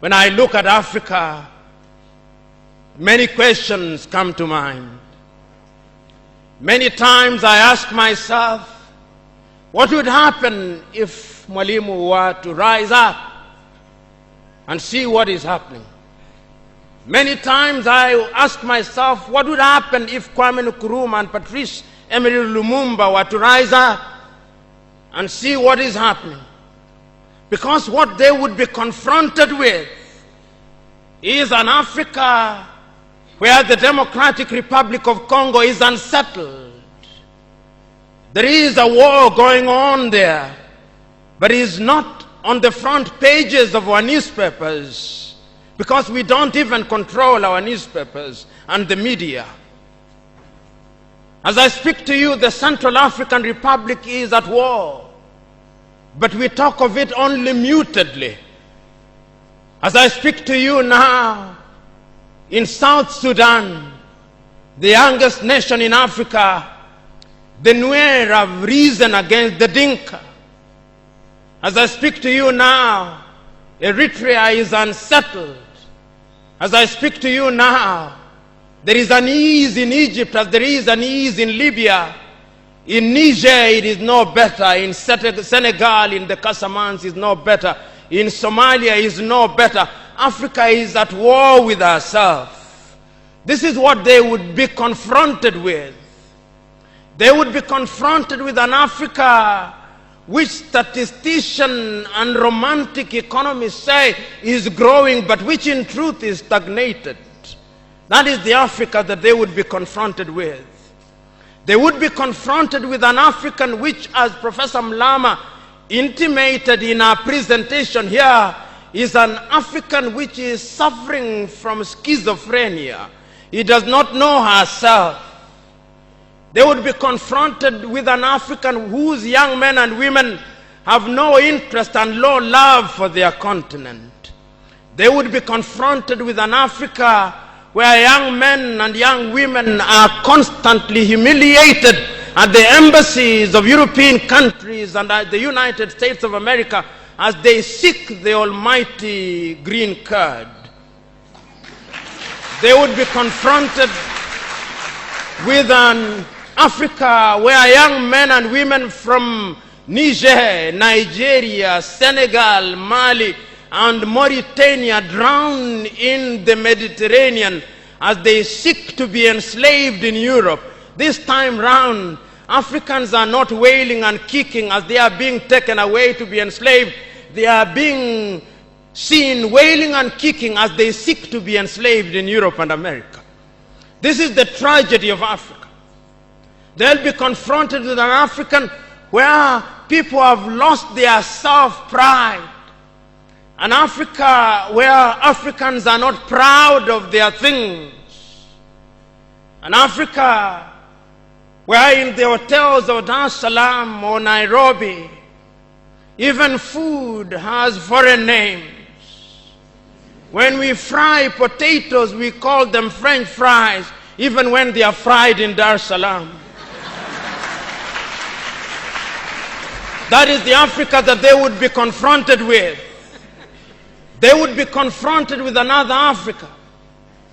When I look at Africa, many questions come to mind. Many times I ask myself, what would happen if Mwalimu were to rise up and see what is happening? Many times I ask myself, what would happen if Kwame Nkrumah and Patrice Emery Lumumba were to rise up and see what is happening? Because what they would be confronted with is an Africa where the Democratic Republic of Congo is unsettled. There is a war going on there, but it is not on the front pages of our newspapers because we don't even control our newspapers and the media. As I speak to you, the Central African Republic is at war, but we talk of it only mutedly. As I speak to you now, in South Sudan, the youngest nation in Africa, the Nuer have risen against the Dinka. As I speak to you now, Eritrea is unsettled. As I speak to you now, there is an ease in Egypt as there is an ease in Libya. In Niger, it is no better. In Senegal, in the Casamance, is no better. In Somalia, is no better. Africa is at war with herself. This is what they would be confronted with. They would be confronted with an Africa which statisticians and romantic economists say is growing, but which in truth is stagnated. That is the Africa that they would be confronted with. They would be confronted with an African which, as Professor Mlama intimated in our presentation here, is an African which is suffering from schizophrenia. He does not know herself. They would be confronted with an African whose young men and women have no interest and low love for their continent. They would be confronted with an Africa where young men and young women are constantly humiliated at the embassies of European countries and at the United States of America as they seek the almighty green card. They would be confronted with an Africa where young men and women from Niger, Nigeria, Senegal, Mali, and Mauritania drown in the Mediterranean as they seek to be enslaved in Europe. This time round, Africans are not wailing and kicking as they are being taken away to be enslaved. They are being seen wailing and kicking as they seek to be enslaved in Europe and America. This is the tragedy of Africa. They'll be confronted with an African where people have lost their self-pride. An Africa where Africans are not proud of their things. An Africa where in the hotels of Dar es Salaam or Nairobi, even food has foreign names. When we fry potatoes, we call them French fries, even when they are fried in Dar es Salaam. That is the Africa that they would be confronted with. They would be confronted with another Africa.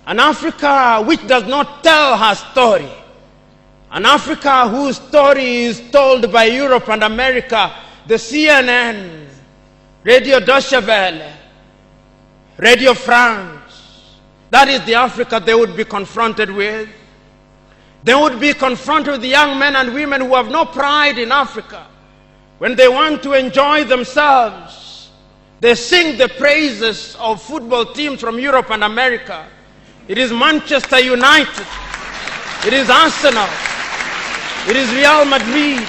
An Africa which does not tell her story. An Africa whose story is told by Europe and America, the CNN, Radio Deutsche Welle, Radio France. That is the Africa they would be confronted with. They would be confronted with the young men and women who have no pride in Africa. When they want to enjoy themselves, they sing the praises of football teams from Europe and America. It is Manchester United. It is Arsenal. It is Real Madrid.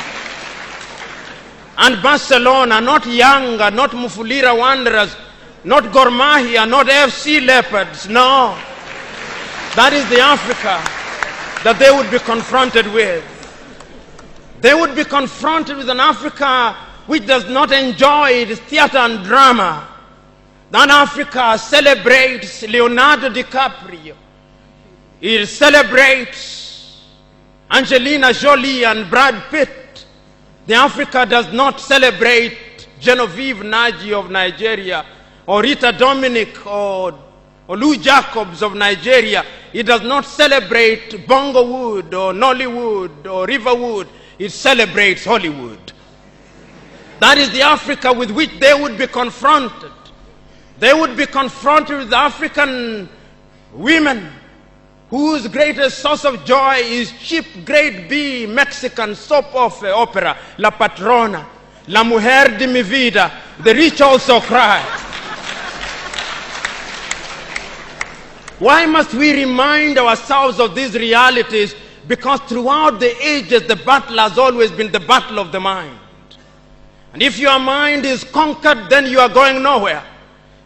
And Barcelona, not Yanga, not Mufulira Wanderers, not Gor Mahia, not FC Leopards. No. That is the Africa that they would be confronted with. They would be confronted with an Africa which does not enjoy its theater and drama. That Africa celebrates Leonardo DiCaprio. It celebrates Angelina Jolie and Brad Pitt. The Africa does not celebrate Genevieve Naji of Nigeria or Rita Dominic or Lou Jacobs of Nigeria, it does not celebrate Bongowood or Nollywood or Riverwood. It celebrates Hollywood. That is the Africa with which they would be confronted. They would be confronted with African women whose greatest source of joy is cheap grade B Mexican soap opera, La Patrona, La Mujer de mi Vida, The Rich Also Cry. Why must we remind ourselves of these realities? Because throughout the ages, the battle has always been the battle of the mind. And if your mind is conquered, then you are going nowhere.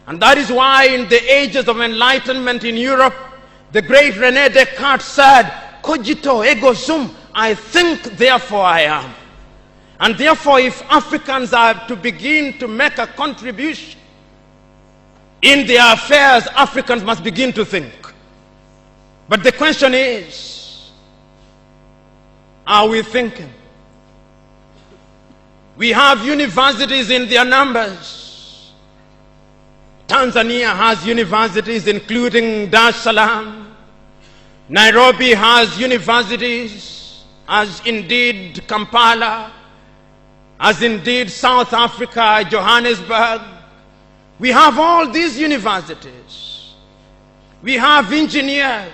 And that is why in the ages of enlightenment in Europe, the great René Descartes said, cogito ergo sum, I think, therefore I am. And therefore, if Africans are to begin to make a contribution in their affairs, Africans must begin to think. But the question is, are we thinking? We have universities in their numbers. Tanzania has universities including Dar es Salaam. Nairobi has universities, as indeed Kampala, as indeed South Africa, Johannesburg. We have all these universities. We have engineers.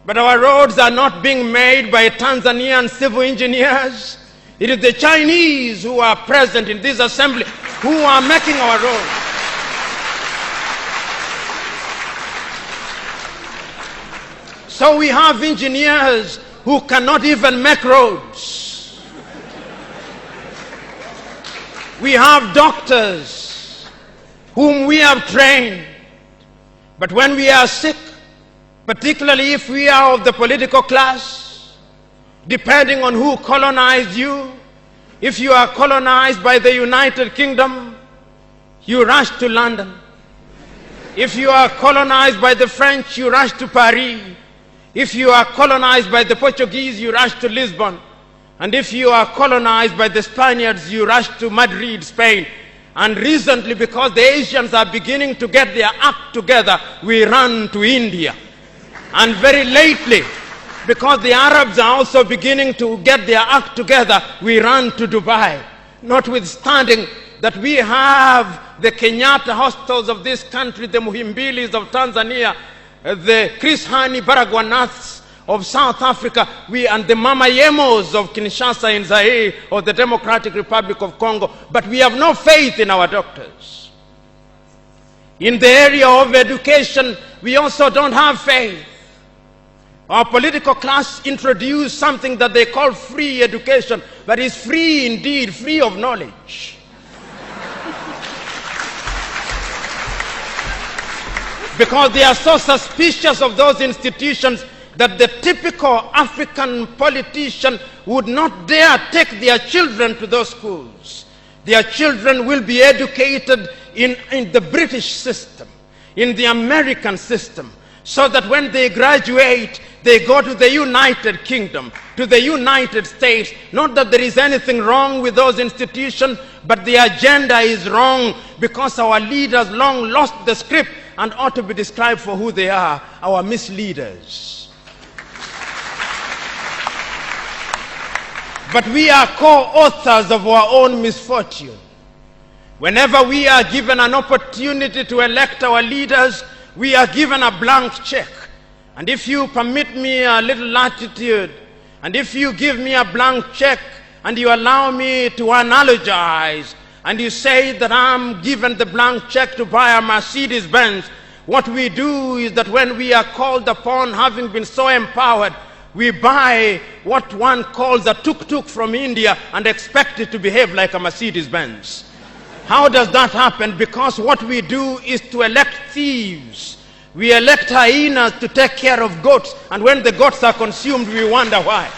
But our roads are not being made by Tanzanian civil engineers. It is the Chinese who are present in this assembly who are making our roads. So we have engineers who cannot even make roads. We have doctors whom we have trained. But when we are sick, particularly if we are of the political class, depending on who colonized you, if you are colonized by the United Kingdom, you rush to London. If you are colonized by the French, you rush to Paris. If you are colonized by the Portuguese, you rush to Lisbon. And if you are colonized by the Spaniards, you rush to Madrid, Spain. And recently, because the Asians are beginning to get their act together, we run to India. And very lately, because the Arabs are also beginning to get their act together, we run to Dubai. Notwithstanding that we have the Kenyatta hostels of this country, the Muhimbilis of Tanzania, the Chris Hani Baragwanaths of South Africa, and the Mama Yemos of Kinshasa in Zaire or the Democratic Republic of Congo, but we have no faith in our doctors. In the area of education, we also don't have faith. Our political class introduced something that they call free education, but it's free indeed, free of knowledge. Because they are so suspicious of those institutions that the typical African politician would not dare take their children to those schools. Their children will be educated in the British system, in the American system, so that when they graduate, they go to the United Kingdom, to the United States. Not that there is anything wrong with those institutions, but the agenda is wrong because our leaders long lost the script and ought to be described for who they are, our misleaders. But we are co-authors of our own misfortune. Whenever we are given an opportunity to elect our leaders, we are given a blank check. And if you permit me a little latitude, and if you give me a blank check, and you allow me to analogize, and you say that I'm given the blank check to buy a Mercedes Benz, what we do is that when we are called upon, having been so empowered, we buy what one calls a tuk-tuk from India and expect it to behave like a Mercedes Benz. How does that happen? Because what we do is to elect thieves. We elect hyenas to take care of goats, and when the goats are consumed, we wonder why.